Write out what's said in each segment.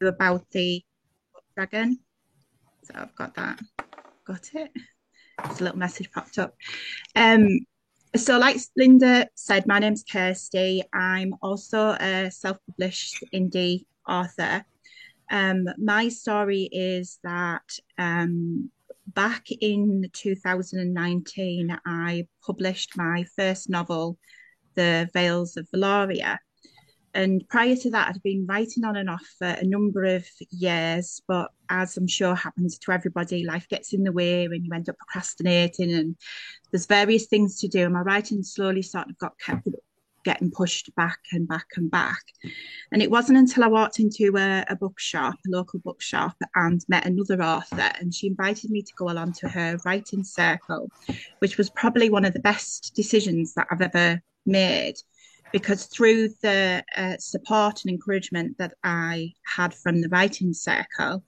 about the dragon. So I've got that. Got it. There's a little message popped up. Um, so like Linda said, my name's Kirsty. I'm also a self-published indie author. My story is that back in 2019, I published my first novel, The Veils of Valoria. And prior to that, I'd been writing on and off for a number of years. But as I'm sure happens to everybody, life gets in the way and you end up procrastinating, and there's various things to do. And my writing slowly sort of got kept getting pushed back and back and back. And it wasn't until I walked into a bookshop, a local bookshop, and met another author, and she invited me to go along to her writing circle, which was probably one of the best decisions that I've ever made, because through the support and encouragement that I had from the writing circle,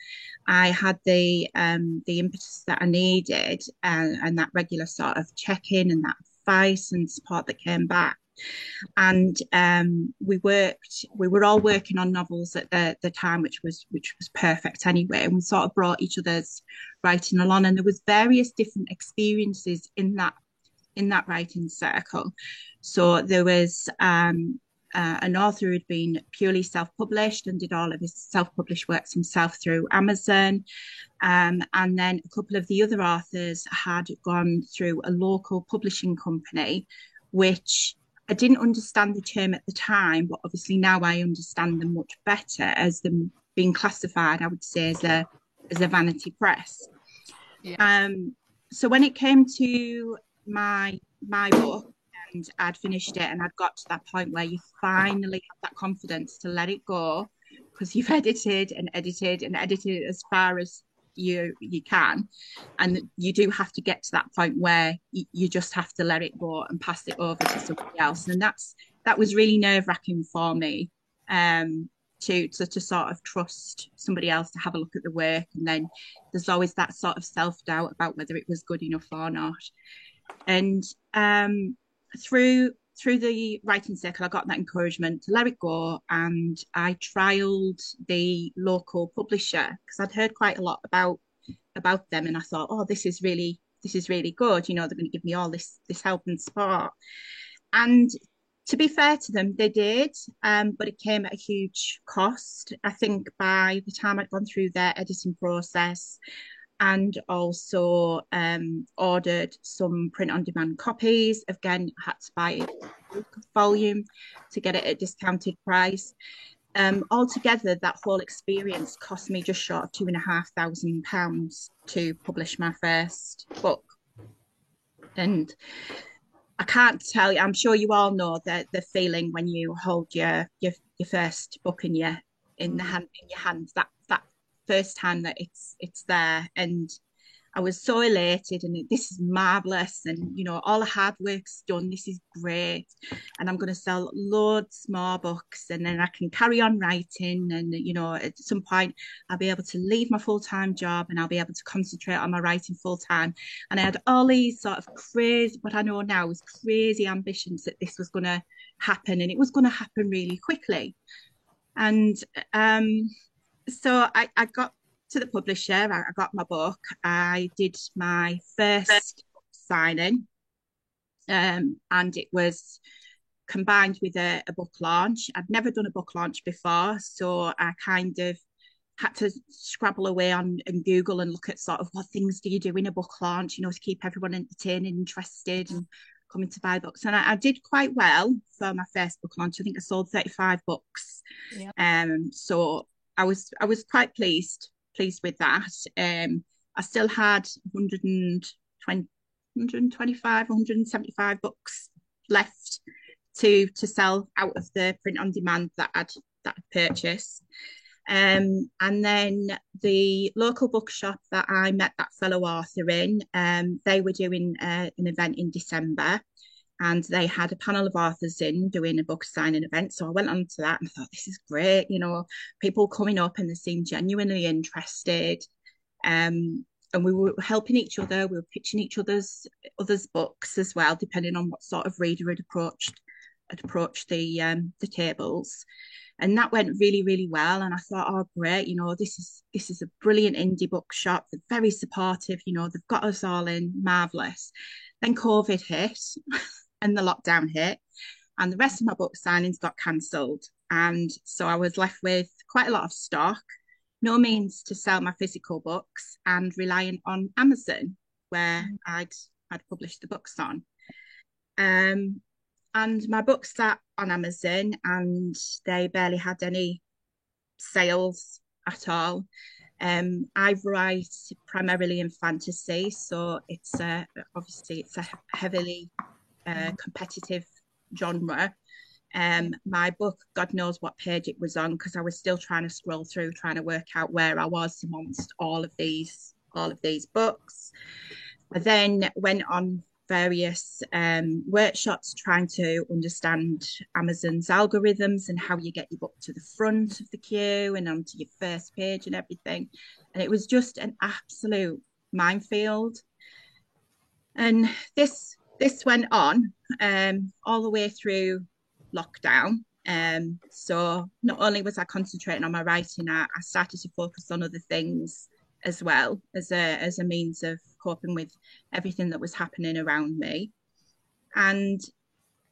I had the impetus that I needed, and that regular sort of check in and that advice and support that came back. And we were all working on novels at the time, which was perfect anyway. And we sort of brought each other's writing along, and there was various different experiences in that writing circle. So there was an author who'd been purely self-published and did all of his self-published works himself through Amazon. And then a couple of the other authors had gone through a local publishing company, which I didn't understand the term at the time, but obviously now I understand them much better as them being classified, I would say, as a vanity press. Yeah. So when it came to my book, and I'd finished it and I'd got to that point where you finally have that confidence to let it go, because you've edited and edited and edited as far as you can, and you do have to get to that point where you just have to let it go and pass it over to somebody else. And that was really nerve-wracking for me, to sort of trust somebody else to have a look at the work, and then there's always that sort of self-doubt about whether it was good enough or not. And through the writing circle, I got that encouragement to let it go, and I trialed the local publisher because I'd heard quite a lot about them, and I thought, oh, this is really good. You know, they're going to give me all this help and support. And to be fair to them, they did, but it came at a huge cost. I think by the time I'd gone through their editing process and also ordered some print on demand copies. Again, I had to buy a volume to get it at a discounted price. Altogether, that whole experience cost me just short of £2,500 to publish my first book. And I can't tell you, I'm sure you all know the feeling when you hold your first book in your hands, that first time that it's there. And I was so elated, and this is marvelous, and you know, all the hard work's done, this is great, and I'm going to sell loads more books, and then I can carry on writing, and you know, at some point I'll be able to leave my full-time job and I'll be able to concentrate on my writing full-time. And I had all these sort of crazy, what I know now is crazy ambitions that this was going to happen, and it was going to happen really quickly. And so I got to the publisher, I got my book, I did my first signing, and it was combined with a book launch. I'd never done a book launch before, so I kind of had to scrabble away on and Google and look at sort of what things do you do in a book launch, you know, to keep everyone entertained and interested and coming to buy books. And I did quite well for my first book launch. I think I sold 35 books. Yeah. So I was quite pleased with that. I still had 120, 125, 175 books left to sell out of the print on demand that I'd purchased. And then the local bookshop that I met that fellow author in, they were doing an event in December, and they had a panel of authors in doing a book signing event. So I went on to that and I thought, this is great, you know, people coming up and they seemed genuinely interested. And we were helping each other, we were pitching each other's books as well, depending on what sort of reader had approached had approached the tables, and that went really, really well. And I thought, oh, great, this is a brilliant indie bookshop. They're very supportive. They've got us all in, marvelous. Then COVID hit, and the lockdown hit, and the rest of my book signings got cancelled. And so I was left with quite a lot of stock, no means to sell my physical books, and relying on Amazon, where I'd published the books on. Um, and my books sat on Amazon, and they barely had any sales at all. I write primarily in fantasy, so it's obviously it's a heavily competitive genre. My book, God knows what page it was on, because I was still trying to scroll through, trying to work out where I was amongst all of these books. I then went on various workshops trying to understand Amazon's algorithms and how you get your book to the front of the queue and onto your first page and everything. And it was just an absolute minefield. And this went on all the way through lockdown. So not only was I concentrating on my writing, I started to focus on other things as well, as a means of coping with everything that was happening around me. And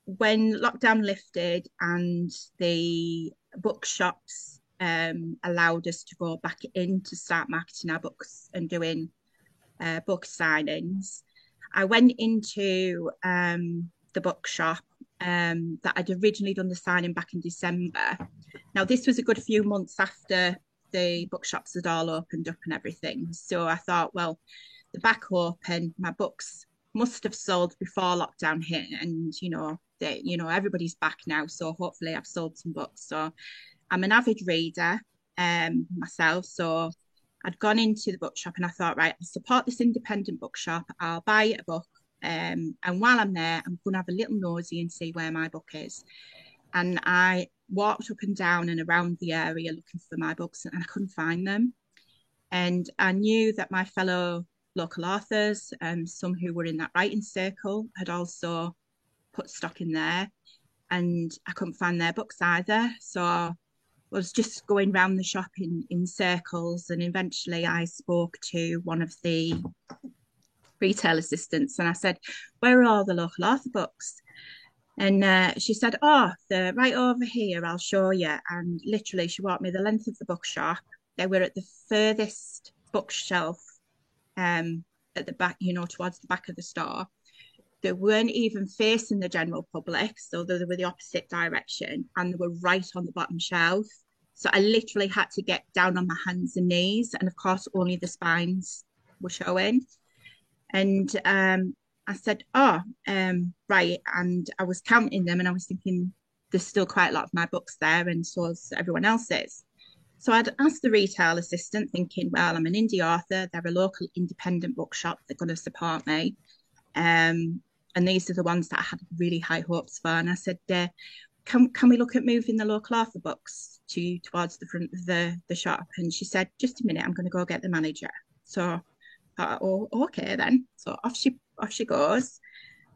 when lockdown lifted and the bookshops allowed us to go back in to start marketing our books and doing book signings, I went into the bookshop that I'd originally done the signing back in December. Now, this was a good few months after the bookshops had all opened up and everything. So I thought, well, the back open, my books must have sold before lockdown hit, and everybody's back now. So hopefully I've sold some books. So I'm an avid reader myself. So I'd gone into the bookshop and I thought, right, I'll support this independent bookshop. I'll buy a book. And while I'm there, I'm going to have a little nosy and see where my book is. And I walked up and down and around the area looking for my books, and I couldn't find them. And I knew that my fellow local authors, some who were in that writing circle, had also put stock in there, and I couldn't find their books either. So I was just going around the shop in circles, and eventually I spoke to one of the retail assistants and I said, where are all the local author books? And she said, oh, they're right over here, I'll show you. And literally she walked me the length of the bookshop. They were at the furthest bookshelf at the back, towards the back of the store. They weren't even facing the general public, so they were the opposite direction, and they were right on the bottom shelf. So I literally had to get down on my hands and knees, and of course only the spines were showing. And I said, oh, right. And I was counting them and I was thinking, there's still quite a lot of my books there, and so is everyone else's. So I'd asked the retail assistant, thinking, well, I'm an indie author. They're a local independent bookshop. They're going to support me. And these are the ones that I had really high hopes for. And I said, can we look at moving the local author books towards the front of the shop? And she said, just a minute, I'm going to go get the manager. So oh, okay then. So off she goes,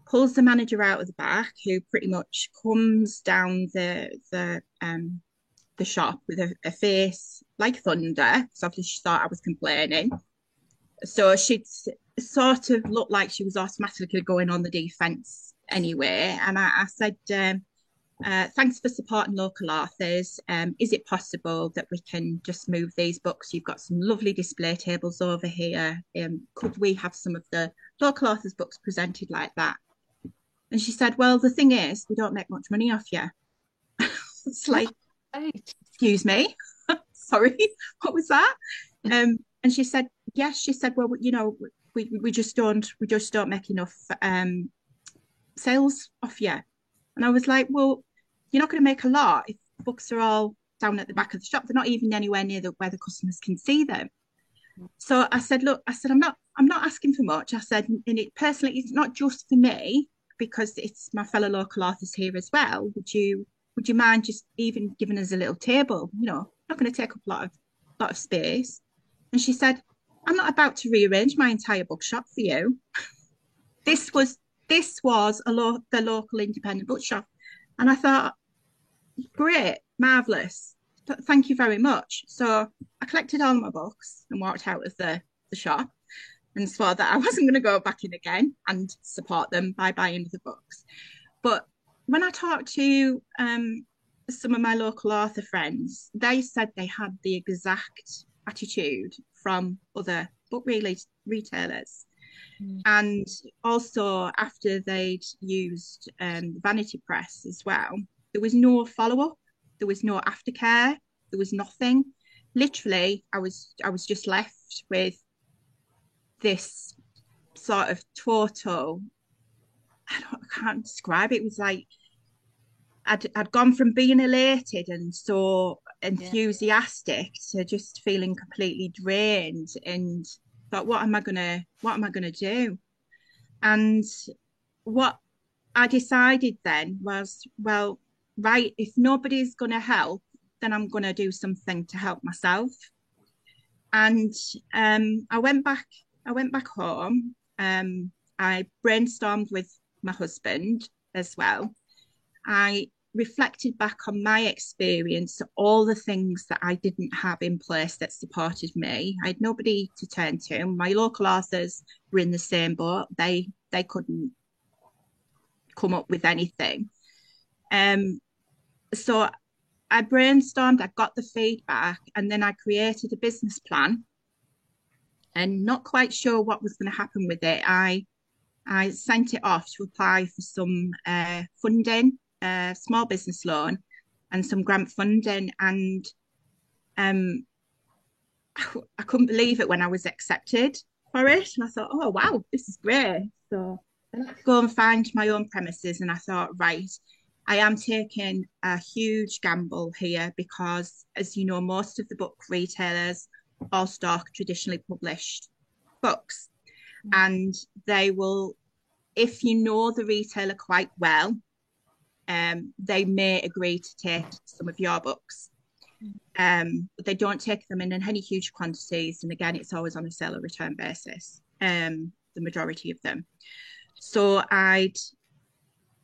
pulls the manager out of the back, who pretty much comes down the shop with a face like thunder. So obviously she thought I was complaining. So she'd sort of looked like she was automatically going on the defense anyway. And I said, thanks for supporting local authors. Is it possible that we can just move these books? You've got some lovely display tables over here. Could we have some of the local authors' books presented like that? And she said, well, the thing is, we don't make much money off you. It's like, excuse me, sorry, what was that? And she said, yes. She said, well, we just don't make enough sales off you. And I was like, well, you're not going to make a lot if books are all down at the back of the shop. They're not even anywhere near where the customers can see them. So I said, look, I'm not asking for much. I said, and it personally, it's not just for me, because it's my fellow local authors here as well. Would you mind just even giving us a little table? Not going to take up a lot of space. And she said, I'm not about to rearrange my entire bookshop for you. This was the local independent bookshop And I thought, great, marvelous. Thank you very much. So I collected all my books and walked out of the shop and swore that I wasn't going to go back in again and support them by buying the books. But when I talked to some of my local author friends, they said they had the exact attitude from other retailers. Mm. And also, after they'd used Vanity Press as well, there was no follow up, there was no aftercare, there was nothing. Literally, I was just left with this sort of total. I can't describe it. It was like I'd gone from being elated and so Yeah. enthusiastic to just feeling completely drained and thought, what am I gonna do? And what I decided then was, well, right, if nobody's gonna help, then I'm gonna do something to help myself. And I went back home. I brainstormed with my husband as well. I reflected back on my experience, all the things that I didn't have in place that supported me. I had nobody to turn to. My local authors were in the same boat. They couldn't come up with anything. Um, so I brainstormed, I got the feedback, and then I created a business plan and not quite sure what was going to happen with it. I sent it off to apply for some funding, small business loan, and some grant funding. And um, I couldn't believe it when I was accepted for it. And I thought, oh, wow, this is great. So I had to go and find my own premises. And I thought, right, I am taking a huge gamble here because, as you know, most of the book retailers all stock traditionally published books. Mm. And they will, if you know the retailer quite well, they may agree to take some of your books. But they don't take them in any huge quantities. And again, it's always on a sale or return basis, the majority of them. So I'd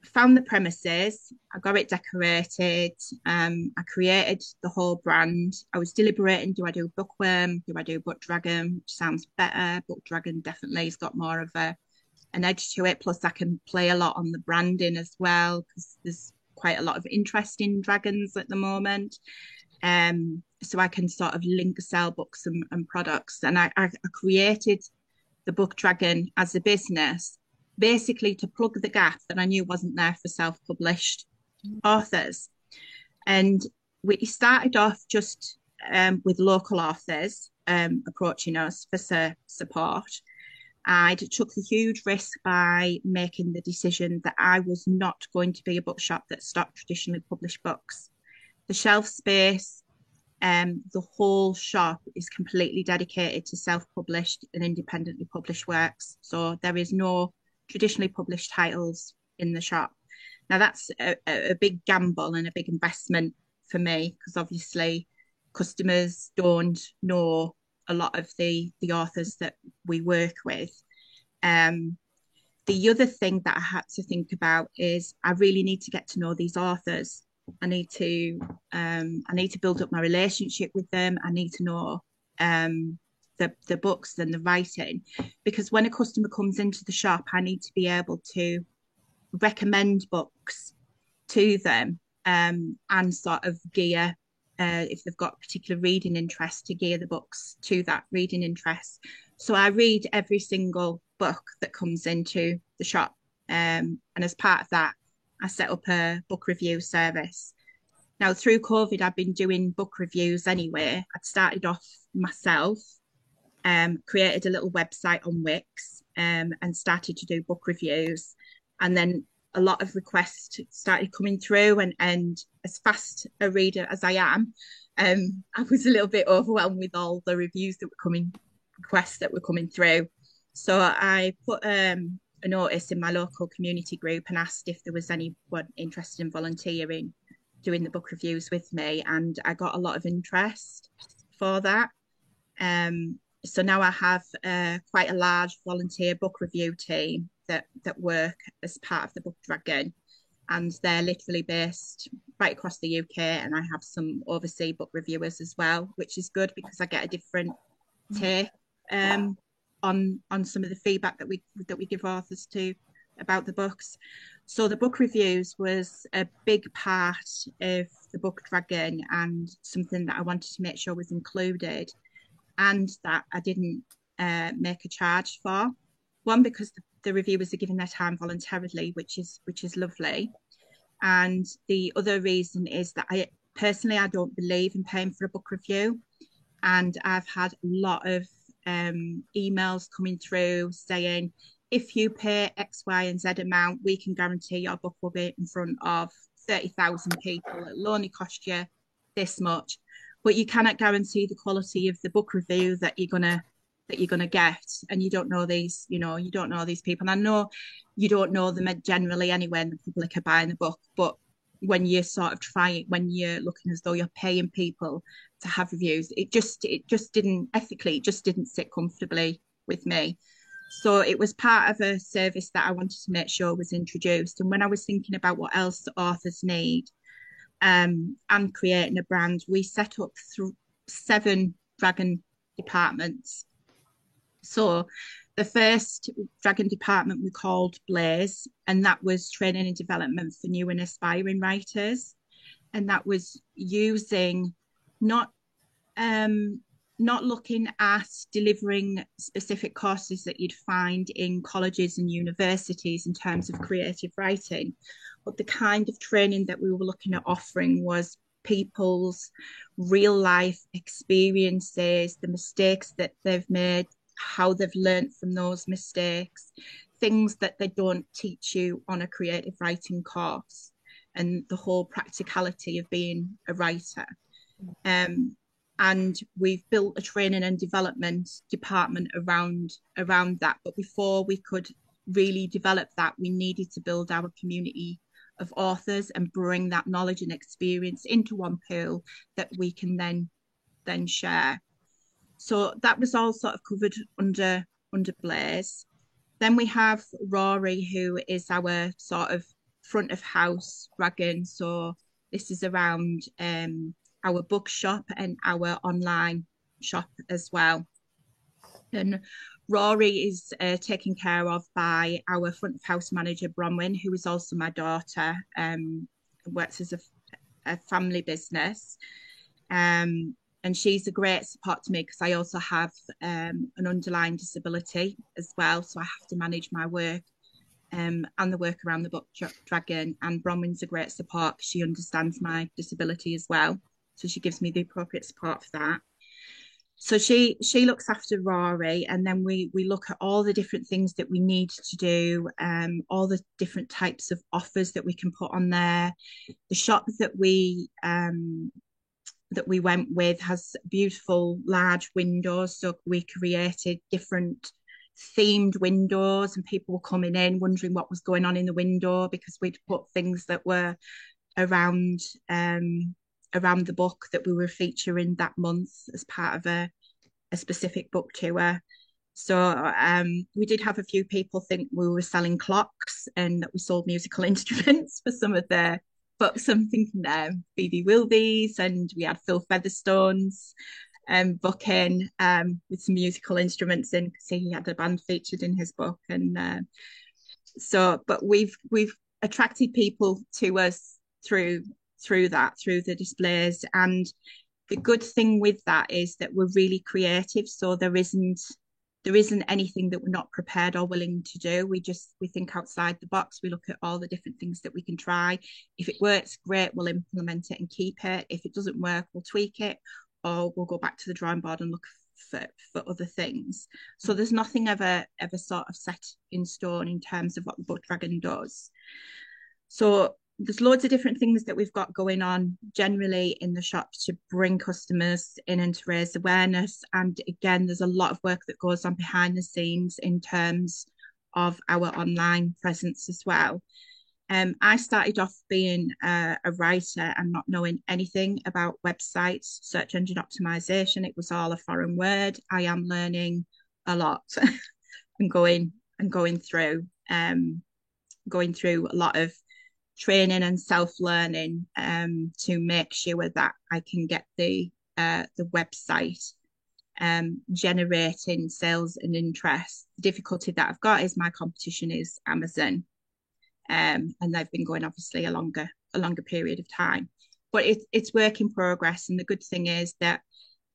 found the premises, I got it decorated, I created the whole brand. I was deliberating, do I do Bookworm? Do I do Book Dragon? Which sounds better. Book Dragon definitely has got more of an edge to it. Plus, I can play a lot on the branding as well because there's quite a lot of interest in dragons at the moment. So I can sort of link sell books and products. And I created the Book Dragon as a business basically to plug the gap that I knew wasn't there for self-published authors. And we started off just with local authors approaching us for support. I took the huge risk by making the decision that I was not going to be a bookshop that stocked traditionally published books. The shelf space, the whole shop is completely dedicated to self-published and independently published works. So there is no traditionally published titles in the shop. Now that's a big gamble and a big investment for me because obviously customers don't know a lot of the authors that we work with. Um, the other thing that I had to think about is I really need to get to know these authors. I need to I need to build up my relationship with them. I need to know the books and the writing because when a customer comes into the shop, I need to be able to recommend books to them and sort of gear if they've got particular reading interest to gear the books to that reading interest. So I read every single book that comes into the shop. And as part of that, I set up a book review service. Now, through COVID, I've been doing book reviews anyway. I'd started off myself, created a little website on Wix, and started to do book reviews. And then a lot of requests started coming through, and as fast a reader as I am, I was a little bit overwhelmed with all the reviews that were coming, requests that were coming through. So I put a notice in my local community group and asked if there was anyone interested in volunteering doing the book reviews with me, and I got a lot of interest for that. So now I have quite a large volunteer book review team that work as part of the Book Dragon. and they're literally based right across the UK. And I have some overseas book reviewers as well, which is good because I get a different take on some of the feedback that we give authors to about the books. So the book reviews was a big part of the book Dragon, and something that I wanted to make sure was included, and that I didn't make a charge for. One, because the reviewers are giving their time voluntarily, which is lovely, and the other reason is that I don't believe in paying for a book review, and I've had a lot of emails coming through saying, if you pay X, Y, and Z amount, we can guarantee your book will be in front of 30,000 people. It'll only cost you this much, but you cannot guarantee the quality of the book review that you're gonna get, and you don't know these, you don't know these people. And I know you don't know them generally anyway, and the public are buying the book, but when you're sort of trying, when you're looking as though you're paying people to have reviews, it just didn't ethically, it just didn't sit comfortably with me. So it was part of a service that I wanted to make sure was introduced. And when I was thinking about what else authors need, and creating a brand, we set up 7 Dragon departments. So the first Dragon department we called Blaze, and that was training and development for new and aspiring writers. And that was using, not not looking at delivering specific courses that you'd find in colleges and universities in terms of creative writing, but the kind of training that we were looking at offering was people's real life experiences, the mistakes that they've made, how they've learned from those mistakes, things that they don't teach you on a creative writing course, and the whole practicality of being a writer. Um, and we've built a training and development department around that. But before we could really develop that, we needed to build our community of authors and bring that knowledge and experience into one pool that we can then share. So that was all sort of covered under Blaze. Then we have Rory, who is our sort of front of house dragon. So this is around our bookshop and our online shop as well. And Rory is taken care of by our front of house manager, Bronwyn, who is also my daughter, works as a family business. And she's a great support to me because I also have an underlying disability as well. So I have to manage my work and the work around the book Dragon. And Bronwyn's a great support because she understands my disability as well. So she gives me the appropriate support for that. So she looks after Rory, and then we look at all the different things that we need to do, all the different types of offers that we can put on there. The shop that we went with has beautiful large windows, so we created different themed windows, and people were coming in wondering what was going on in the window because we'd put things that were around around the book that we were featuring that month as part of a specific book tour. So we did have a few people think we were selling clocks and that we sold musical instruments for some of the books. I'm thinking Phoebe Wilby's, and we had Phil Featherstone's booking with some musical instruments in because he had a band featured in his book. And but we've attracted people to us through the displays. And the good thing with that is that we're really creative, so there isn't anything that we're not prepared or willing to do. We think outside the box. We look at all the different things that we can try. If it works, great, we'll implement it and keep it. If it doesn't work, we'll tweak it, or we'll go back to the drawing board and look for other things. So there's nothing ever sort of set in stone in terms of what the Book Dragon does. So there's loads of different things that we've got going on generally in the shop to bring customers in and to raise awareness. And again, there's a lot of work that goes on behind the scenes in terms of our online presence as well. I started off being a writer and not knowing anything about websites, search engine optimization. It was all a foreign word. I am learning a lot and going through a lot of training and self-learning to make sure that I can get the website generating sales and interest. The difficulty that I've got is my competition is Amazon, and they've been going obviously a longer period of time. But it's work in progress, and the good thing is that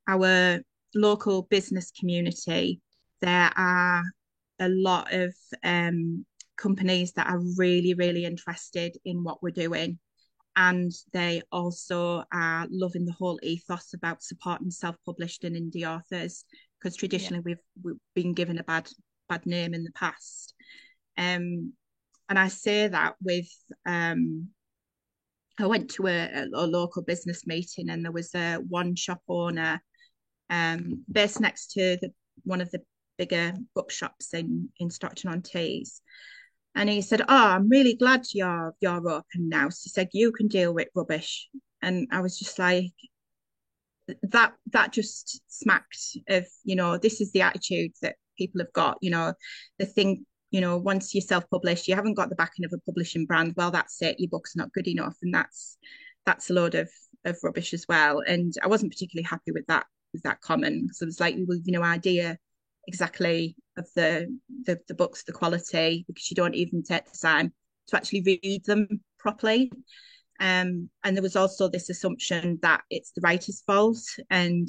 our local business community, there are a lot of companies that are really, really interested in what we're doing. And they also are loving the whole ethos about supporting self-published and indie authors, because Yeah. traditionally we've been given a bad name in the past. And I say that with I went to a local business meeting, and there was a one shop owner based next to one of the bigger bookshops in Stockton-on-Tees. And he said, "Oh, I'm really glad you're open now." So he said, "You can deal with rubbish." And I was just like, that just smacked of, this is the attitude that people have got. They think, once you're self-published, you haven't got the backing of a publishing brand. Well, that's it. Your book's not good enough, and that's a load of rubbish as well. And I wasn't particularly happy with that comment, because it was like, well, no idea exactly of the books, the quality, because you don't even take the time to actually read them properly. And there was also this assumption that it's the writer's fault, and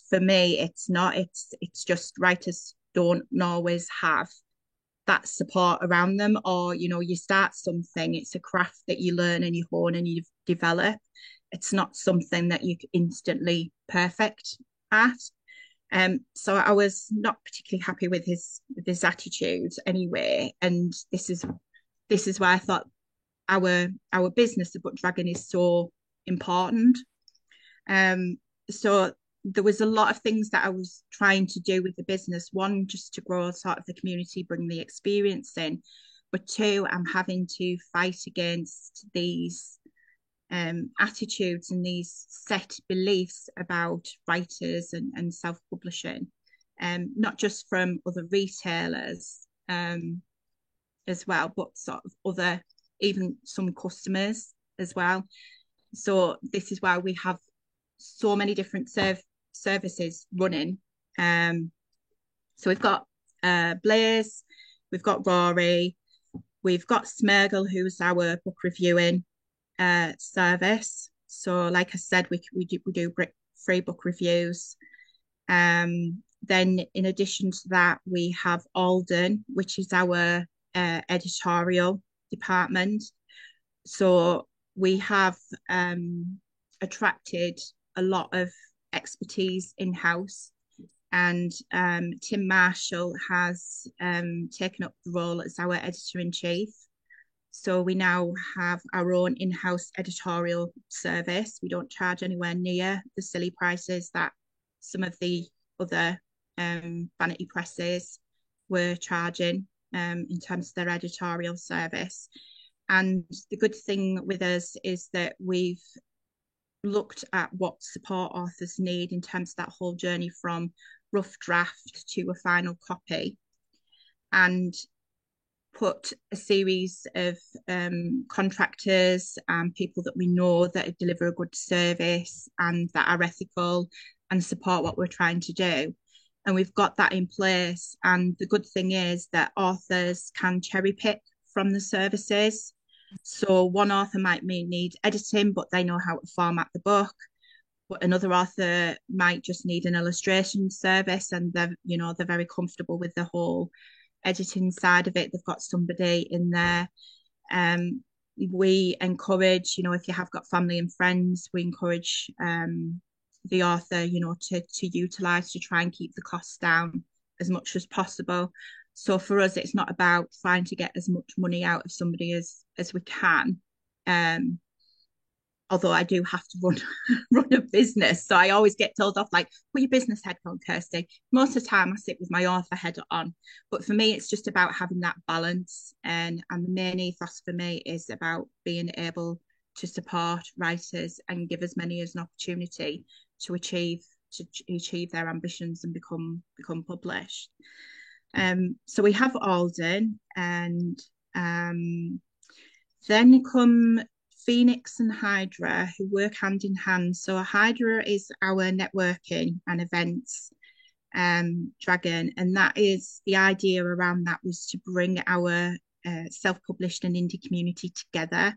for me it's not. It's just writers don't always have that support around them, or you start something, it's a craft that you learn and you hone and you develop. It's not something that you instantly perfect at. So I was not particularly happy with his attitude anyway, and this is why I thought our business, the Book Dragon, is so important. Um, so there was a lot of things that I was trying to do with the business. One, just to grow sort of the community, bring the experience in. But two, I'm having to fight against these attitudes and these set beliefs about writers and self-publishing, not just from other retailers as well, but sort of other, even some customers as well. So this is why we have so many different services running. So we've got Blaze, we've got Rory, we've got Smergle, who's our book reviewing service. So, like I said, we do free book reviews. Then, in addition to that, we have Alden, which is our editorial department. So we have attracted a lot of expertise in house, and Tim Marshall has taken up the role as our editor in chief. So we now have our own in-house editorial service. We don't charge anywhere near the silly prices that some of the other vanity presses were charging in terms of their editorial service. And the good thing with us is that we've looked at what support authors need in terms of that whole journey from rough draft to a final copy, and put a series of contractors and people that we know that deliver a good service and that are ethical and support what we're trying to do. And we've got that in place. And the good thing is that authors can cherry pick from the services. So one author might need editing, but they know how to format the book. But another author might just need an illustration service, and they're very comfortable with the whole editing side of it. They've got somebody in there. We encourage, if you have got family and friends, we encourage the author, to utilize, to try and keep the costs down as much as possible. So for us, it's not about trying to get as much money out of somebody as we can. Although I do have to run a business. So I always get told off, like, put your business head on, Kirsty. Most of the time I sit with my author head on. But for me, it's just about having that balance. And the main ethos for me is about being able to support writers and give as many as an opportunity to achieve their ambitions and become published. So we have Alden, and Then come Phoenix and Hydra, who work hand in hand. So Hydra is our networking and events dragon, and that is the idea around that was to bring our self-published and indie community together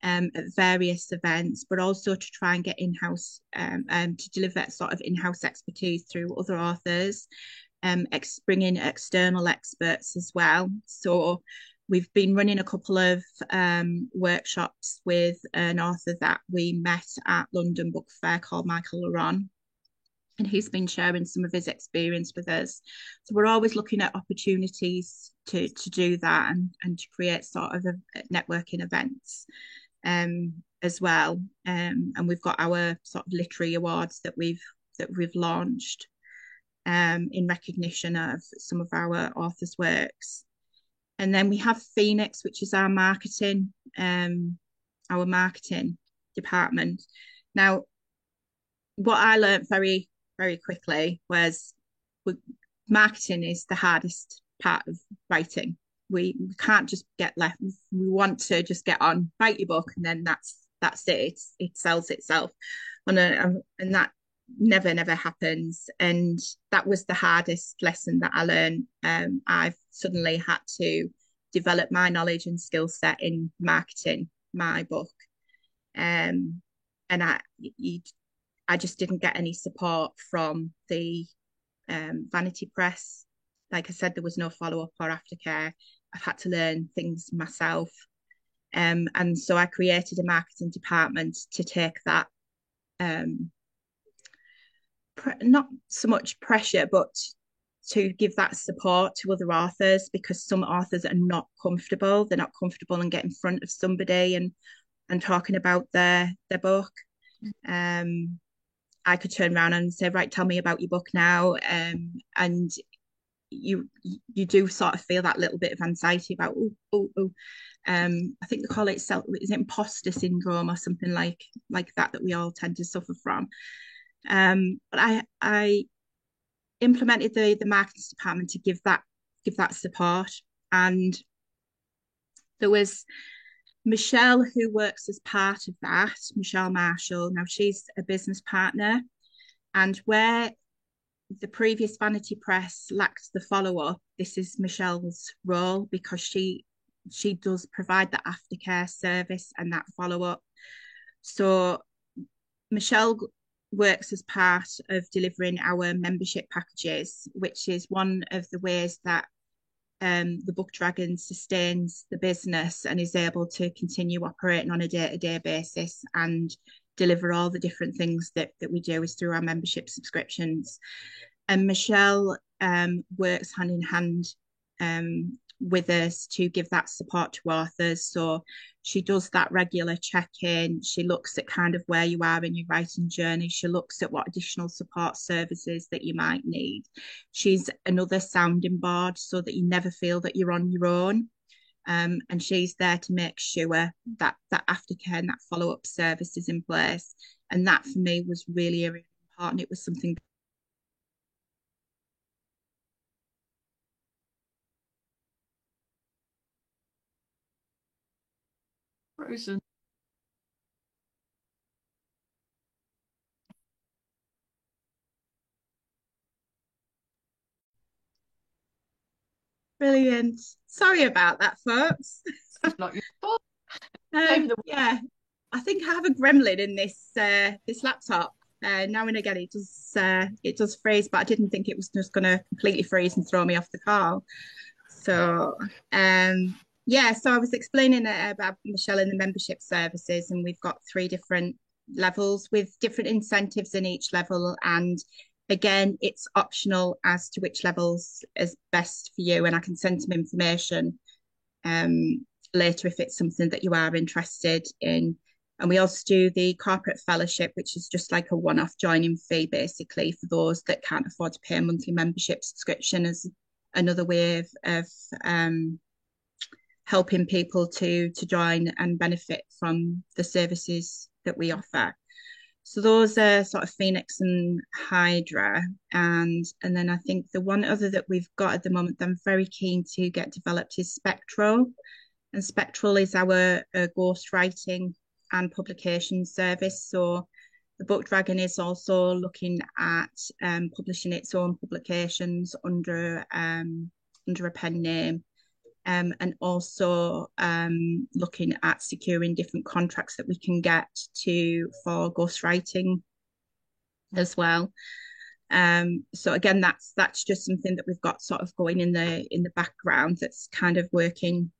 at various events, but also to try and get in-house to deliver sort of in-house expertise through other authors, bring in external experts as well. So we've been running a couple of workshops with an author that we met at London Book Fair called Michael Laron, and he's been sharing some of his experience with us. So we're always looking at opportunities to do that and to create sort of networking events as well. And we've got our sort of literary awards that we've launched in recognition of some of our authors' works. And then we have Phoenix, which is our marketing department. Now, what I learned very, very quickly was marketing is the hardest part of writing. We can't just get left. We want to just get on, write your book, and then that's it. It sells itself, and that never happens. And that was the hardest lesson that I learned. I've suddenly had to develop my knowledge and skill set in marketing my book, and I just didn't get any support from the Vanity Press. Like I said, there was no follow up or aftercare. I've had to learn things myself. And so I created a marketing department to take that, not so much pressure, but to give that support to other authors, because some authors are not comfortable. They're not comfortable and get in front of somebody and talking about their book. I could turn around and say, right, tell me about your book now. And you do sort of feel that little bit of anxiety about, I think they call it is it imposter syndrome or something like that we all tend to suffer from. But I implemented the marketing department to give that support. And there was Michelle, who works as part of that, Michelle Marshall. Now she's a business partner, and where the previous Vanity Press lacked the follow-up, this is Michelle's role, because she does provide the aftercare service and that follow-up. So Michelle works as part of delivering our membership packages, which is one of the ways that the Book Dragon sustains the business and is able to continue operating on a day-to-day basis and deliver all the different things that we do is through our membership subscriptions. And Michelle works hand in hand with us to give that support to authors. So she does that regular check-in. She looks at kind of where you are in your writing journey. She looks at what additional support services that you might need. She's another sounding board so that you never feel that you're on your own. And she's there to make sure that aftercare and that follow-up service is in place. And that for me was really, really important. It was something. Frozen. Brilliant. Sorry about that, folks. It's not your fault. Yeah, I think I have a gremlin in this laptop. Now and again, it does freeze, but I didn't think it was just going to completely freeze and throw me off the call. So yeah, so I was explaining about Michelle and the membership services, and we've got 3 different levels with different incentives in each level. And again, it's optional as to which levels is best for you, and I can send some information later if it's something that you are interested in. And we also do the corporate fellowship, which is just like a one-off joining fee, basically, for those that can't afford to pay a monthly membership subscription, as another way of helping people to join and benefit from the services that we offer. So those are sort of Phoenix and Hydra. And then I think the one other that we've got at the moment that I'm very keen to get developed is Spectral. and Spectral is our ghostwriting and publication service. So the Book Dragon is also looking at publishing its own publications under a pen name, and also looking at securing different contracts that we can get for ghostwriting as well. So again, that's just something that we've got sort of going in the background. That's kind of work in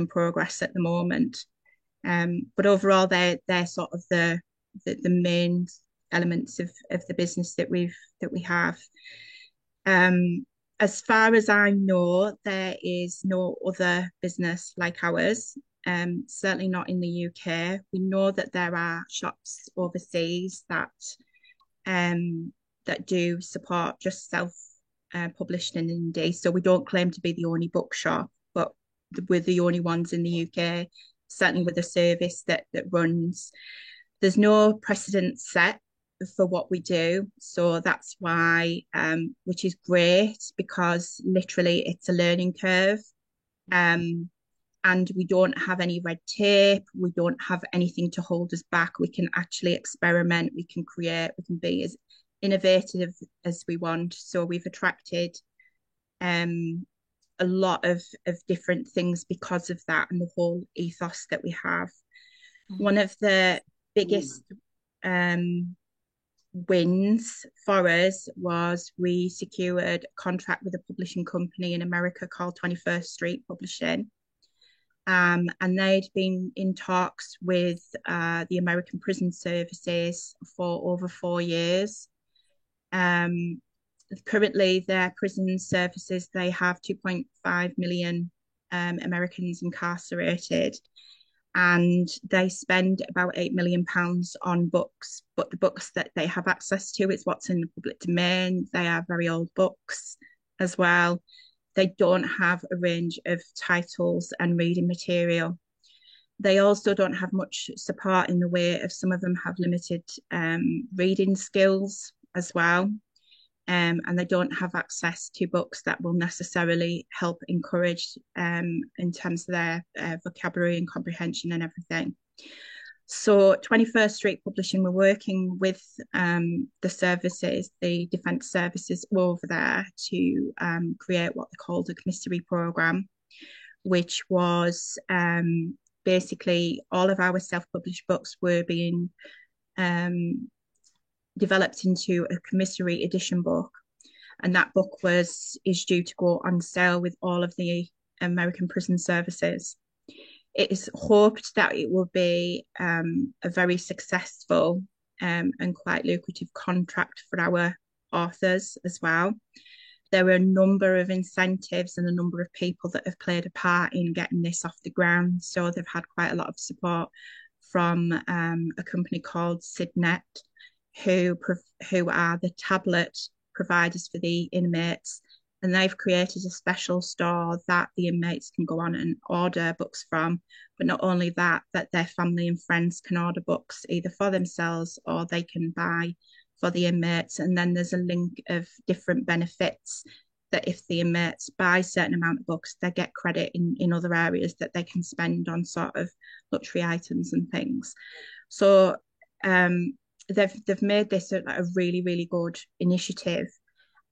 progress at the moment. But overall, they're sort of the main elements of the business that we have. As far as I know, there is no other business like ours. Certainly not in the UK. We know that there are shops overseas that do support just self published in indie. So we don't claim to be the only bookshop, but we're the only ones in the UK, certainly with a service that runs. There's no precedent set for what we do. So that's why, which is great because literally it's a learning curve. And we don't have any red tape. We don't have anything to hold us back. We can actually experiment. We can create. We can be as innovative as we want. So we've attracted a lot of different things because of that and the whole ethos that we have. One of the biggest wins for us was we secured a contract with a publishing company in America called 21st Street Publishing. And they'd been in talks with the American Prison Services for over 4 years. Currently, their prison services, they have 2.5 million Americans incarcerated, and they spend about £8 million on books. But the books that they have access to is what's in the public domain. They are very old books as well. They don't have a range of titles and reading material. They also don't have much support in the way of some of them have limited reading skills as well. And they don't have access to books that will necessarily help encourage in terms of their vocabulary and comprehension and everything. So 21st Street Publishing, we're working with the services, the defence services over there to create what they called a commissary programme, which was basically all of our self-published books were being developed into a commissary edition book. And that book is due to go on sale with all of the American prison services. It is hoped that it will be a very successful and quite lucrative contract for our authors as well. There are a number of incentives and a number of people that have played a part in getting this off the ground. So they've had quite a lot of support from a company called Sidnet, who are the tablet providers for the inmates, and they've created a special store that the inmates can go on and order books from. But not only that their family and friends can order books either for themselves or they can buy for the inmates. And then there's a link of different benefits that if the inmates buy a certain amount of books, they get credit in other areas that they can spend on sort of luxury items and things. So they've made this a really, really good initiative.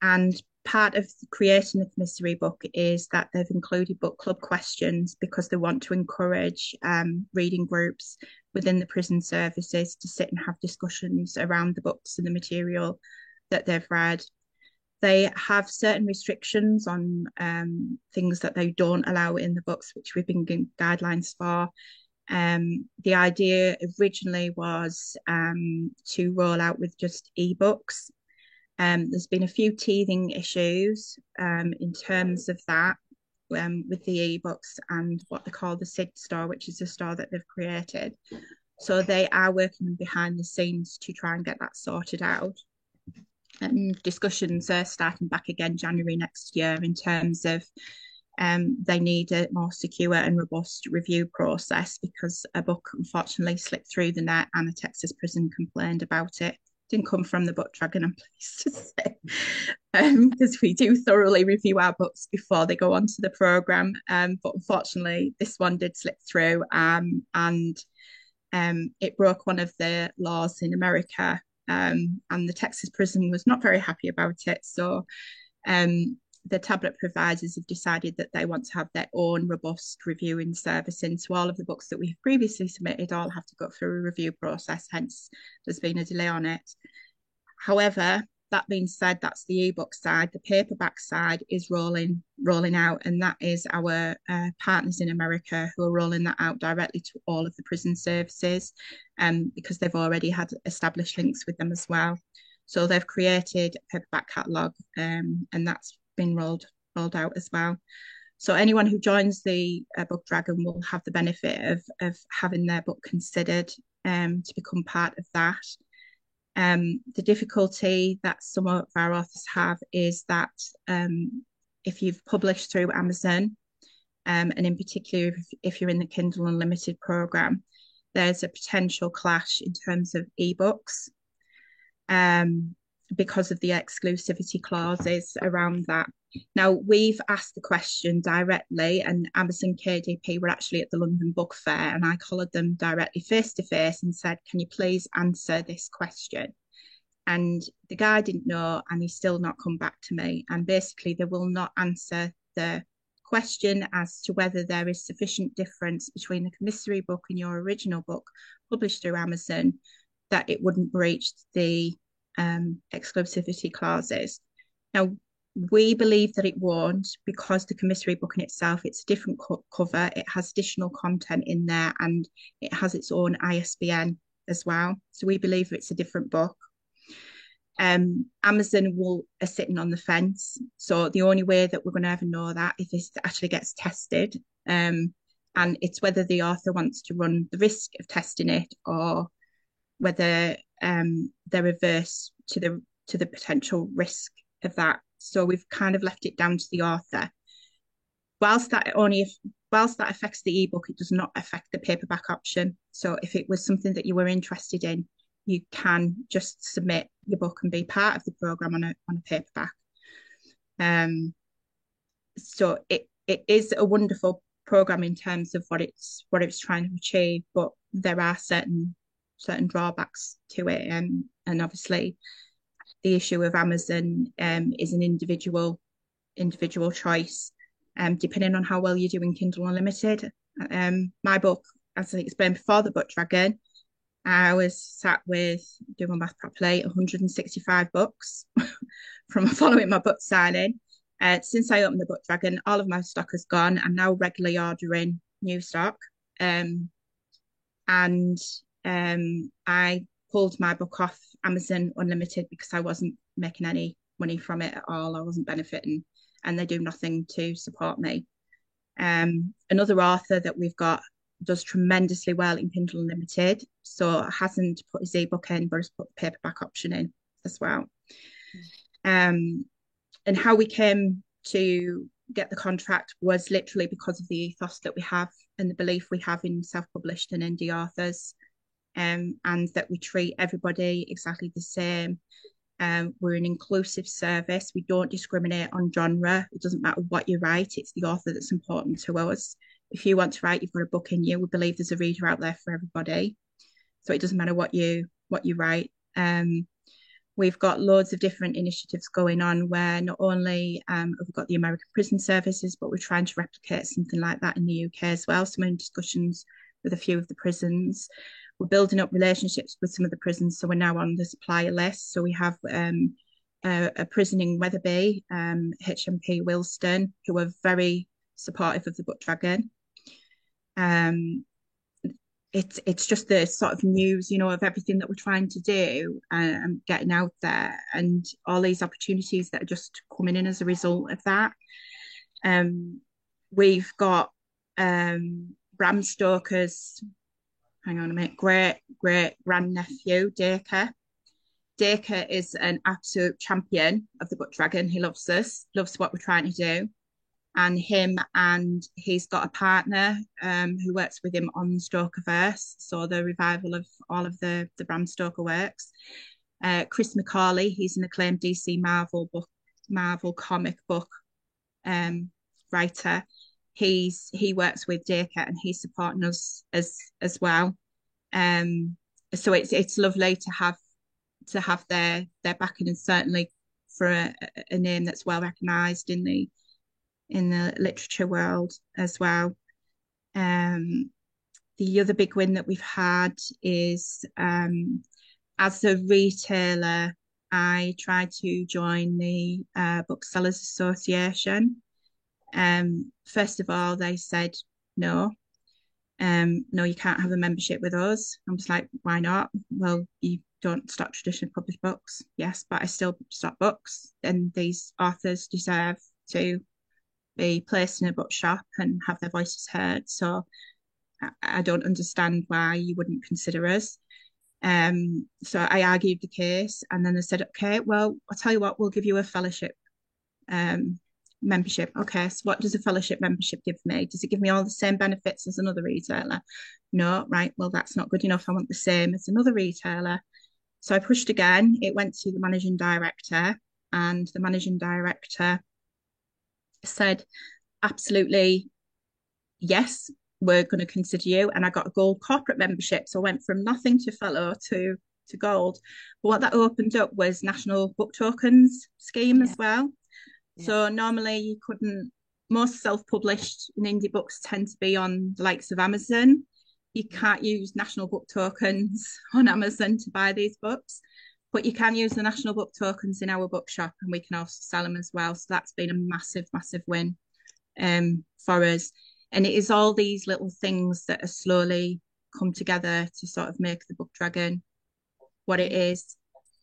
And part of creating the commissary book is that they've included book club questions because they want to encourage reading groups within the prison services to sit and have discussions around the books and the material that they've read. They have certain restrictions on things that they don't allow in the books, which we've been given guidelines for. The idea originally was to roll out with just ebooks. There's been a few teething issues in terms of that with the ebooks and what they call the SID store, which is a store that they've created. So they are working behind the scenes to try and get that sorted out. And discussions are starting back again January next year in terms of they need a more secure and robust review process because a book unfortunately slipped through the net and a Texas prison complained about it didn't come from the Book Dragon, I'm pleased to say, because we do thoroughly review our books before they go onto the programme. But unfortunately, this one did slip through, and it broke one of the laws in America, and the Texas prison was not very happy about it. So the tablet providers have decided that they want to have their own robust reviewing service into all of the books that we've previously submitted all have to go through a review process, hence there's been a delay on it. However, that being said, that's the ebook side. The paperback side is rolling out, and that is our partners in America who are rolling that out directly to all of the prison services, because they've already had established links with them as well. So they've created a paperback catalogue, and that's been rolled out as well. So anyone who joins the Book Dragon will have the benefit of having their book considered to become part of that. The difficulty that some of our authors have is that if you've published through Amazon, and in particular if you're in the Kindle Unlimited program, there's a potential clash in terms of ebooks, because of the exclusivity clauses around that. Now, we've asked the question directly, and Amazon KDP were actually at the London Book Fair, and I collared them directly face to face and said, can you please answer this question? And the guy didn't know, and he's still not come back to me. And basically, they will not answer the question as to whether there is sufficient difference between the commissary book and your original book published through Amazon that it wouldn't breach the exclusivity clauses. Now, we believe that it won't, because the commissary book in itself, it's a different cover, it has additional content in there, and it has its own ISBN as well. So we believe it's a different book. Amazon are sitting on the fence. So the only way that we're going to ever know that if this actually gets tested, and it's whether the author wants to run the risk of testing it or whether they're averse to the potential risk of that. So we've kind of left it down to the author. Whilst that affects the ebook, it does not affect the paperback option. So if it was something that you were interested in, you can just submit your book and be part of the program on a paperback. So it is a wonderful program in terms of what it's trying to achieve, but there are certain drawbacks to it, and obviously the issue of Amazon is an individual choice, depending on how well you do in Kindle Unlimited. My book, as I explained before, the Book Dragon, I was sat with, doing my math properly, 165 books from following my book signing. Since I opened the Book Dragon, all of my stock has gone. I'm now regularly ordering new stock. And I pulled my book off Amazon Unlimited because I wasn't making any money from it at all. I wasn't benefiting, and they do nothing to support me. Another author that we've got does tremendously well in Kindle Unlimited, so hasn't put his ebook in, but has put the paperback option in as well. And how we came to get the contract was literally because of the ethos that we have and the belief we have in self-published and indie authors, and that we treat everybody exactly the same. We're an inclusive service. We don't discriminate on genre. It doesn't matter what you write, it's the author that's important to us. If you want to write, you've got a book in you. We believe there's a reader out there for everybody. So it doesn't matter what you write. We've got loads of different initiatives going on where not only have we got the American Prison Services, but we're trying to replicate something like that in the UK as well. So we're in discussions with a few of the prisons. We're building up relationships with some of the prisons. So we're now on the supplier list. So we have a prison in Wetherby, HMP Wilston, who are very supportive of the Book Dragon. It's just the sort of news, of everything that we're trying to do and getting out there, and all these opportunities that are just coming in as a result of that. We've got Bram Stoker's, hang on a minute, great grandnephew, Dacre. Dacre is an absolute champion of the Book Dragon. He loves us, loves what we're trying to do. And he's got a partner who works with him on Stokerverse, so the revival of all of the Bram Stoker works. Chris McCauley, he's an acclaimed DC Marvel comic book writer. He works with Dacre and he's supporting us as well. So it's lovely to have their backing, and certainly for a name that's well recognised in the literature world as well. The other big win that we've had is as a retailer, I tried to join the Booksellers Association. First of all, they said no. No, you can't have a membership with us. I'm just like, why not? Well, you don't stock traditionally published books. Yes, but I still stock books, and these authors deserve to be placed in a bookshop and have their voices heard. So I don't understand why you wouldn't consider us. So I argued the case, and then they said, okay, well, I'll tell you what, we'll give you a fellowship membership. Okay, so what does a fellowship membership give me? Does it give me all the same benefits as another retailer? No, right, well, that's not good enough. I want the same as another retailer. So I pushed again. It went to the managing director, and the managing director said, absolutely, yes, we're going to consider you. And I got a gold corporate membership. So I went from nothing to fellow to gold. But what that opened up was national book tokens scheme as well. So normally you couldn't, most self-published and indie books tend to be on the likes of Amazon. You can't use national book tokens on Amazon to buy these books, but you can use the national book tokens in our bookshop, and we can also sell them as well. So that's been a massive, massive win for us. And it is all these little things that are slowly come together to sort of make the Book Dragon what it is.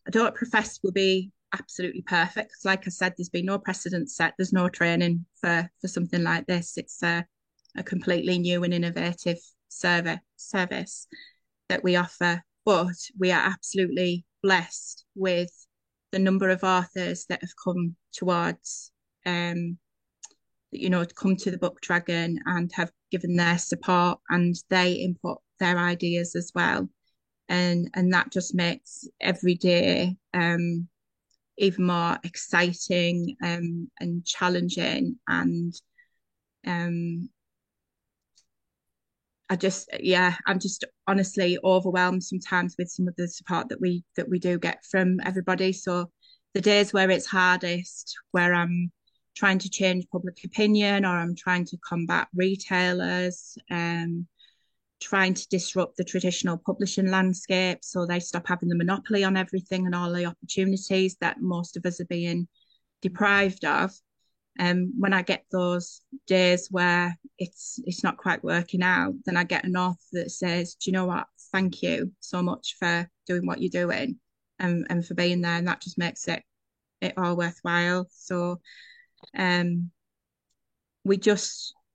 I don't profess will be absolutely perfect. Like I said, there's been no precedent set. There's no training for something like this. It's a completely new and innovative service that we offer. But we are absolutely blessed with the number of authors that have come towards come to the Book Dragon and have given their support, and they input their ideas as well. And that just makes every day even more exciting and challenging. And I'm just honestly overwhelmed sometimes with some of the support that we do get from everybody. So the days where it's hardest, where I'm trying to change public opinion, or I'm trying to combat retailers, trying to disrupt the traditional publishing landscape so they stop having the monopoly on everything and all the opportunities that most of us are being deprived of. When I get those days where it's not quite working out, then I get an author that says, do you know what, thank you so much for doing what you're doing, and for being there, and that just makes it all worthwhile. So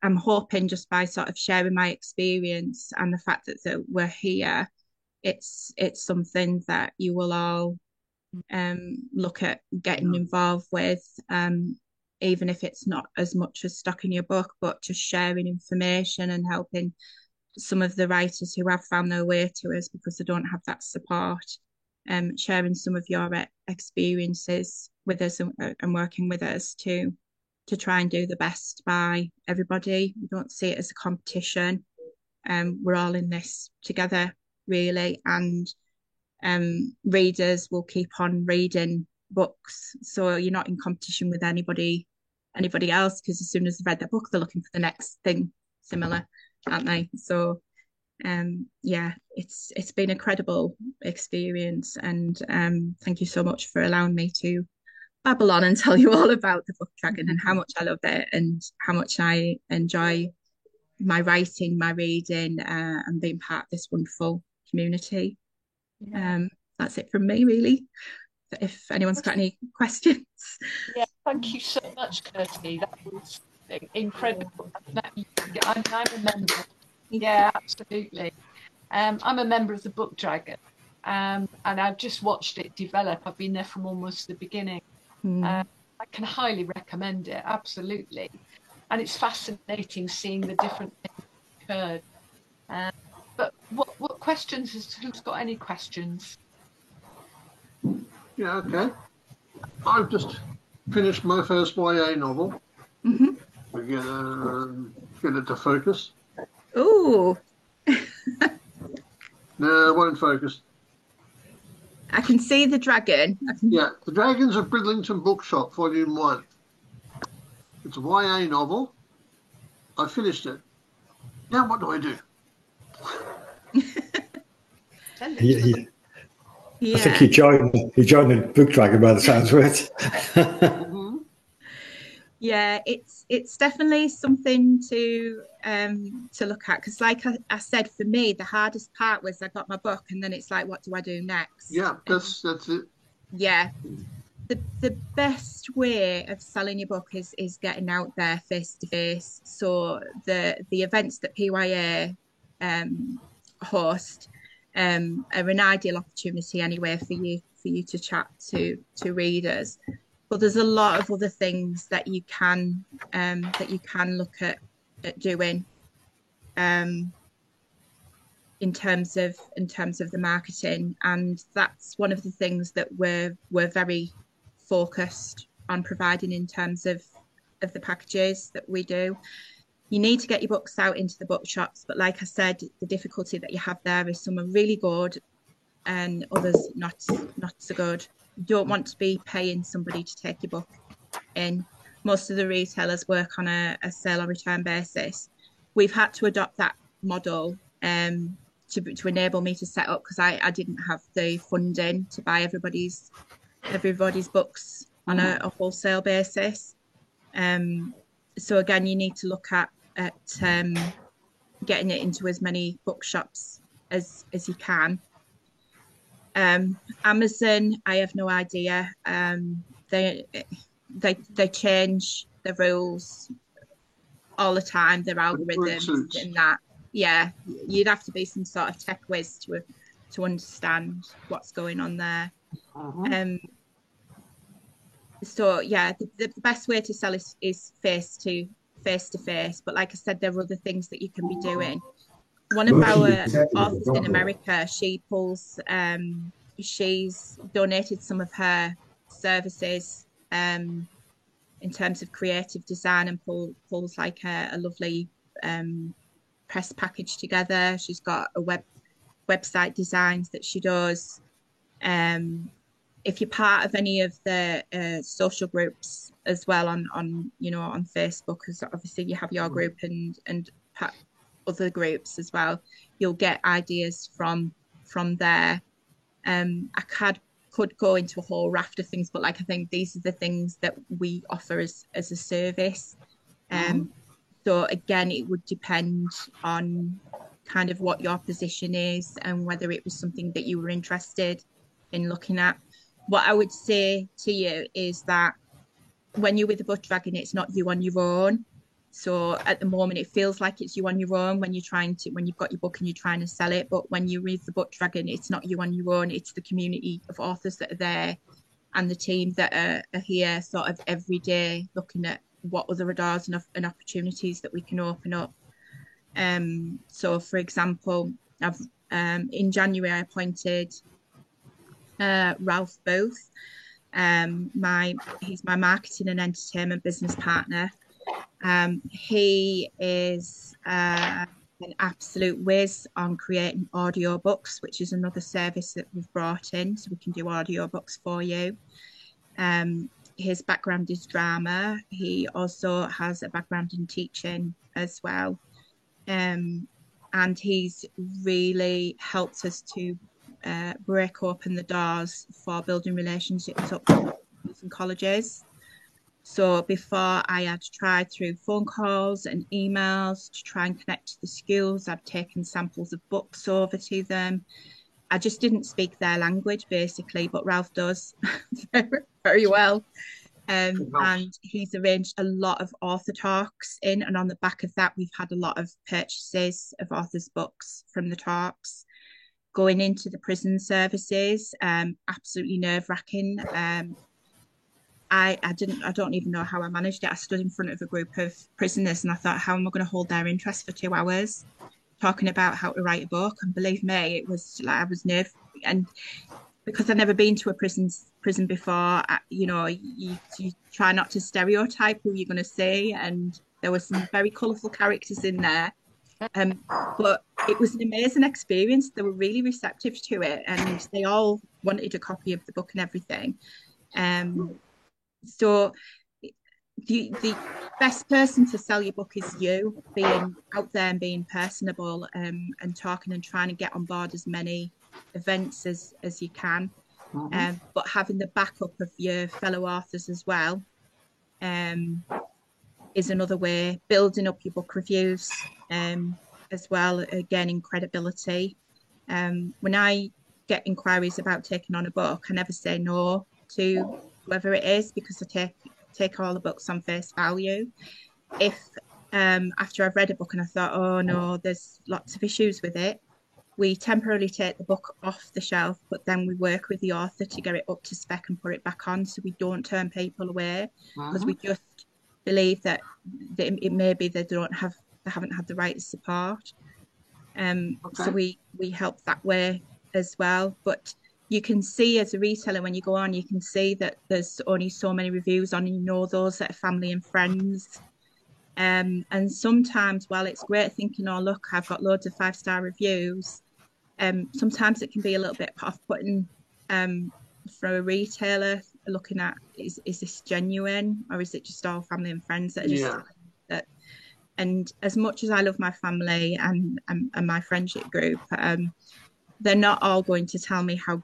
I'm hoping, just by sort of sharing my experience and the fact that we're here, it's something that you will all look at getting involved with, even if it's not as much as stocking your book, but just sharing information and helping some of the writers who have found their way to us because they don't have that support, sharing some of your experiences with us and working with us to try and do the best by everybody. We don't see it as a competition. We're all in this together, really, and readers will keep on reading books. So you're not in competition with anybody else, because as soon as they've read their book, they're looking for the next thing similar, aren't they? So it's been a incredible experience, and thank you so much for allowing me to babble on and tell you all about the Book Dragon and how much I love it and how much I enjoy my writing, my reading, and being part of this wonderful community. That's it from me, really. If anyone's got any questions. Yeah, thank you so much, Kirsty. That was incredible. I'm a member. Yeah, absolutely. I'm a member of the Book Dragon, and I've just watched it develop. I've been there from almost the beginning. I can highly recommend it, absolutely. And it's fascinating seeing the different things occurred. But what questions? Who's got any questions? Yeah, okay. I've just finished my first YA novel. Mm-hmm. Get it to focus. Oh, No, it won't focus. I can see the dragon. Yeah, The Dragons of Bridlington Bookshop, Volume 1. It's a YA novel. I finished it. Now what do I do? I Yeah. think you joined the Book Dragon by the sounds of it. Mm-hmm. Yeah, it's definitely something to look at, because like I said, for me the hardest part was I got my book and then it's like, what do I do next? Yeah, that's it. Yeah, the best way of selling your book is getting out there face to face. So the events that PYA host are an ideal opportunity anyway for you to chat to readers. But there's a lot of other things that you can look at doing in terms of the marketing, and that's one of the things that we're very focused on providing in terms of the packages that we do. You need to get your books out into the bookshops, but like I said, the difficulty that you have there is some are really good and others not so good. You don't want to be paying somebody to take your book in. Most of the retailers work on a sale or return basis. We've had to adopt that model to enable me to set up, because I didn't have the funding to buy everybody's books on a wholesale basis. So again, you need to look at getting it into as many bookshops as you can. Amazon, I have no idea. They change the rules all the time, their algorithms and that. Yeah, you'd have to be some sort of tech whiz to understand what's going on there. So yeah, the best way to sell is face to face. But like I said, there are other things that you can be doing. One of our authors in America, she's donated some of her services in terms of creative design, and pulls like a lovely press package together. She's got a website designs that she does. If you're part of any of the social groups as well on Facebook, because obviously you have your group and other groups as well, you'll get ideas from there. I could go into a whole raft of things, but like I think these are the things that we offer as a service. So again, it would depend on kind of what your position is and whether it was something that you were interested in looking at. What I would say to you is that when you're with the Book Dragon, it's not you on your own. So at the moment, it feels like it's you on your own when you've got your book and you're trying to sell it. But when you read the Book Dragon, it's not you on your own. It's the community of authors that are there and the team that are here sort of every day looking at what other doors and opportunities that we can open up. So, for example, I've in January, I appointed Ralph Booth. He's my marketing and entertainment business partner. He is an absolute whiz on creating audiobooks, which is another service that we've brought in, so we can do audiobooks for you. His background is drama. He also has a background in teaching as well. And he's really helped us to break open the doors for building relationships up with colleges. So before, I had tried through phone calls and emails to try and connect to the schools. I've taken samples of books over to them. I just didn't speak their language, basically, but Ralph does very well. And he's arranged a lot of author talks in, and on the back of that, we've had a lot of purchases of authors' books from the talks. Going into the prison services, absolutely nerve-wracking. I don't even know how I managed it. I stood in front of a group of prisoners and I thought, how am I going to hold their interest for 2 hours talking about how to write a book? And believe me, it was like I was nervous. And because I've never been to a prison prison before. You try not to stereotype who you're going to see, and there were some very colourful characters in there. But it was an amazing experience. They were really receptive to it, and they all wanted a copy of the book and everything. So the best person to sell your book is you, being out there and being personable, and talking and trying to get on board as many events as you can. But having the backup of your fellow authors as well is another way. Building up your book reviews as well, gaining credibility. When I get inquiries about taking on a book, I never say no to whoever it is, because I take all the books on face value. If after I've read a book and I thought, oh no, there's lots of issues with it, we temporarily take the book off the shelf, but then we work with the author to get it up to spec and put it back on, so we don't turn people away, because we just believe that it may be they haven't had the right support. So we help that way as well. But you can see as a retailer, when you go on, you can see that there's only so many reviews on, and you know those that are family and friends. And sometimes, while it's great thinking, oh look, I've got loads of 5-star reviews, sometimes it can be a little bit off-putting for a retailer, looking at, is this genuine, or is it just all family and friends that are just that? And as much as I love my family and my friendship group, they're not all going to tell me how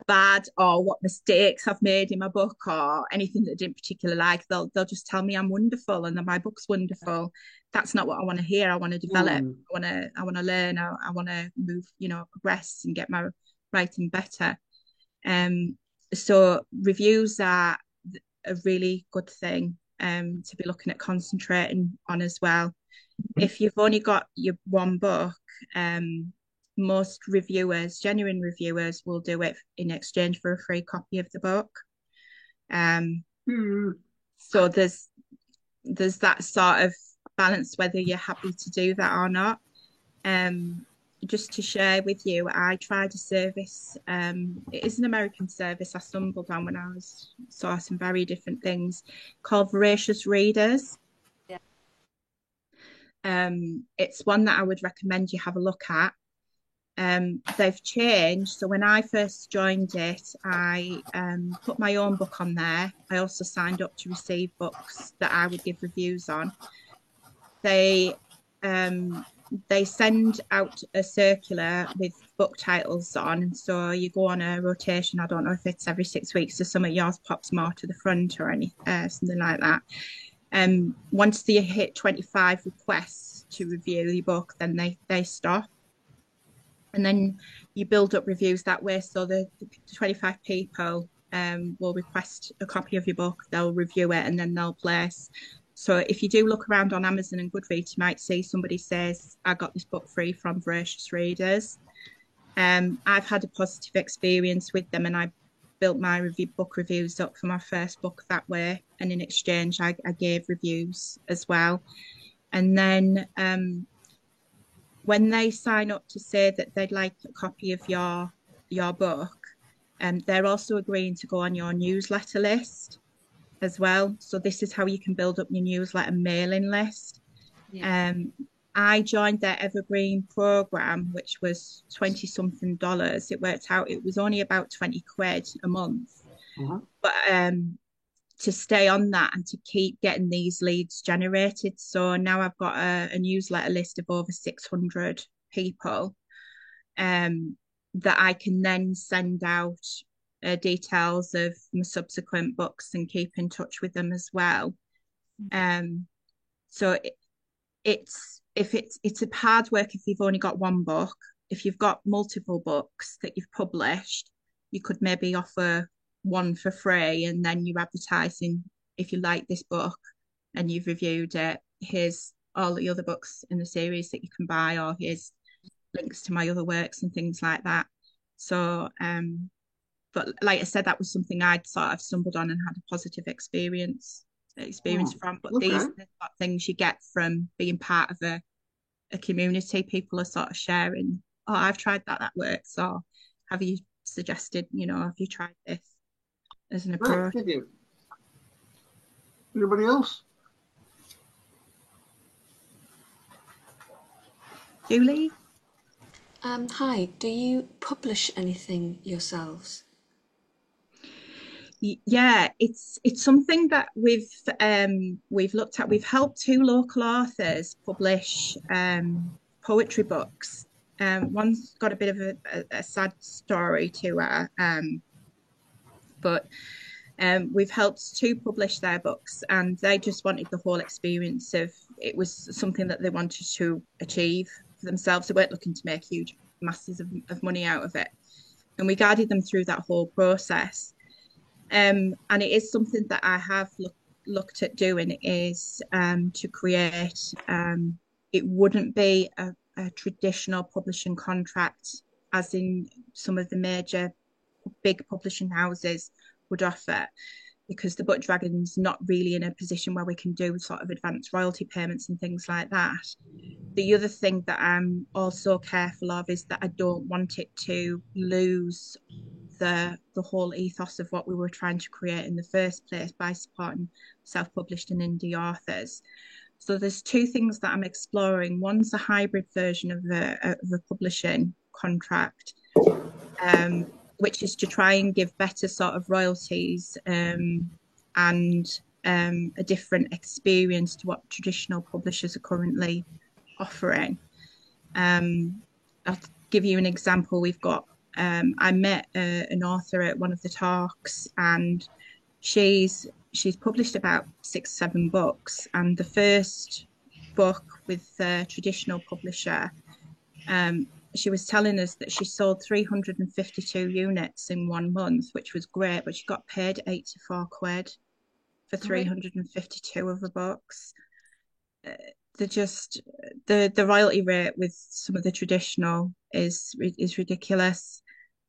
bad or what mistakes I've made in my book or anything that I didn't particularly like. They'll just tell me I'm wonderful and that my book's wonderful. That's not what I want to hear. I want to develop. I want to learn. I want to move, progress and get my writing better. So reviews are a really good thing to be looking at, concentrating on as well. If you've only got your one book, most reviewers, genuine reviewers, will do it in exchange for a free copy of the book. So there's that sort of balance, whether you're happy to do that or not. Just to share with you, I tried a service. It is an American service I stumbled on when I was sourcing very different things, called Voracious Readers. It's one that I would recommend you have a look at. They've changed. So when I first joined it, I put my own book on there. I also signed up to receive books that I would give reviews on. They send out a circular with book titles on, and so you go on a rotation. I don't know if it's every 6 weeks, so some of yours pops more to the front or something like that. Once they hit 25 requests to review your book, then they stop. And then you build up reviews that way. So the 25 people will request a copy of your book, they'll review it, and then they'll place. So if you do look around on Amazon and Goodreads, you might see somebody says, I got this book free from Voracious Readers. I've had a positive experience with them, and I built my book reviews up for my first book that way. And in exchange, I gave reviews as well. And then when they sign up to say that they'd like a copy of your book, they're also agreeing to go on your newsletter list as well. So this is how you can build up your newsletter mailing list. I joined their Evergreen program, which was $20-something. It worked out, it was only about 20 quid a month. But to stay on that and to keep getting these leads generated. So now I've got a newsletter list of over 600 people that I can then send out details of my subsequent books and keep in touch with them as well. So it's a hard work if you've only got one book. If you've got multiple books that you've published, you could maybe offer one for free, and then you're advertising, if you like this book and you've reviewed it, here's all the other books in the series that you can buy, or here's links to my other works and things like that. So but like I said, that was something I'd sort of stumbled on and had a positive experience from. But these are the things you get from being part of a community. People are sort of sharing, oh, I've tried that works, or have you suggested, have you tried this as an Right, approach? thank you. Anybody else? Julie? Hi, do you publish anything yourselves? Yeah, it's something that we've looked at. We've helped two local authors publish poetry books. One's got a bit of a sad story to her, but we've helped two publish their books, and they just wanted the whole experience of it was something that they wanted to achieve for themselves. They weren't looking to make huge masses of money out of it, and we guided them through that whole process. And it is something that I have looked at doing is to create. It wouldn't be a traditional publishing contract, as in some of the major big publishing houses would offer, because the Book Dragon's not really in a position where we can do sort of advanced royalty payments and things like that. The other thing that I'm also careful of is that I don't want it to lose the whole ethos of what we were trying to create in the first place by supporting self-published and indie authors. So there's two things that I'm exploring. One's a hybrid version of a publishing contract, which is to try and give better sort of royalties and a different experience to what traditional publishers are currently offering. I'll give you an example. We've got I met an author at one of the talks, and she's published about 6-7 books, and the first book with the traditional publisher, she was telling us that she sold 352 units in 1 month, which was great, but she got paid 84 quid for 352 of the books. The royalty rate with some of the traditional is ridiculous.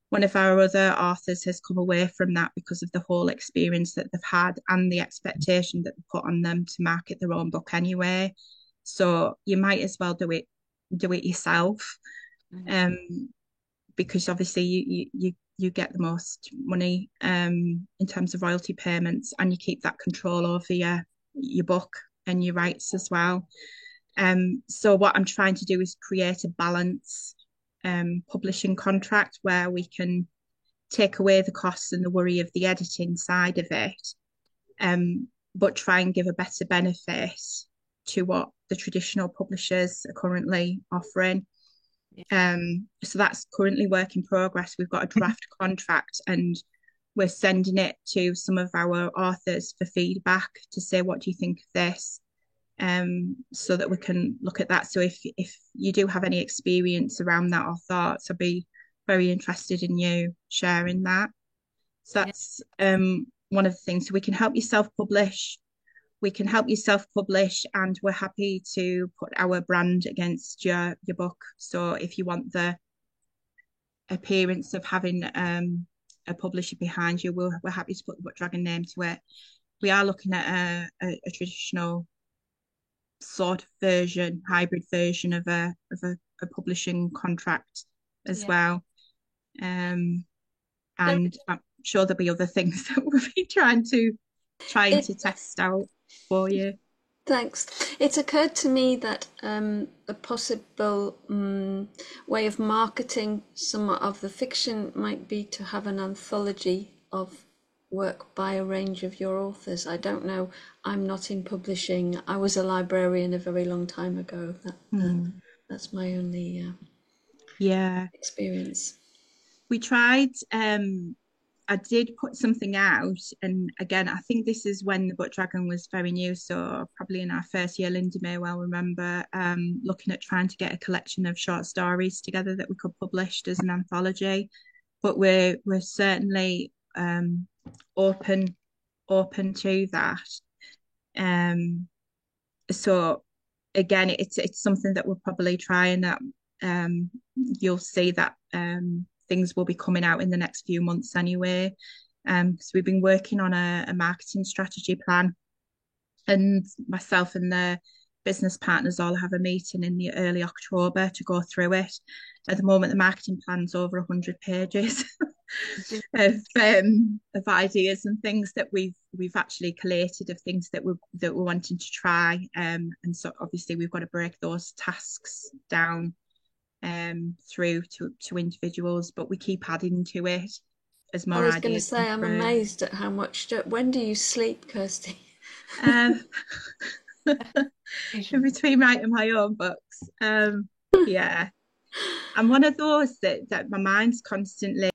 One of our other authors has come away from that because of the whole experience that they've had and the expectation that they put on them to market their own book anyway. So you might as well do it yourself, because obviously you get the most money in terms of royalty payments, and you keep that control over your book and your rights as well. So what I'm trying to do is create a balance publishing contract where we can take away the costs and the worry of the editing side of it, but try and give a better benefit to what the traditional publishers are currently offering. So that's currently work in progress. We've got a draft contract, and we're sending it to some of our authors for feedback to say, what do you think of this? So that we can look at that. So if you do have any experience around that or thoughts, I'd be very interested in you sharing that. So that's one of the things. So we can help you self-publish. And we're happy to put our brand against your book. So if you want the appearance of having a publisher behind you, we're happy to put the Book Dragon name to it. We are looking at a traditional sort of hybrid version of a publishing contract as well. And I'm sure there'll be other things that we'll be trying to test out for you. Thanks. It's occurred to me that a possible way of marketing some of the fiction might be to have an anthology of work by a range of your authors. I don't know. I'm not in publishing. I was a librarian a very long time ago. That's my only experience. We tried. I did put something out, and again, I think this is when the Book Dragon was very new, so probably in our first year. Linda may well remember looking at trying to get a collection of short stories together that we could publish as an anthology. But we're certainly open to that. So again, it's something that we'll probably try, and that you'll see that things will be coming out in the next few months anyway. Because we've been working on a marketing strategy plan, and myself and the business partners all have a meeting in the early October to go through it. At the moment, the marketing plan's over 100 pages. of ideas and things that we've actually collated of things that we're wanting to try. And so obviously we've got to break those tasks down through to individuals, but we keep adding to it as I more was going to ideas come say, I'm through. amazed at how much. When do you sleep, Kirsty? In between writing my own books. Yeah. I'm one of those that my mind's constantly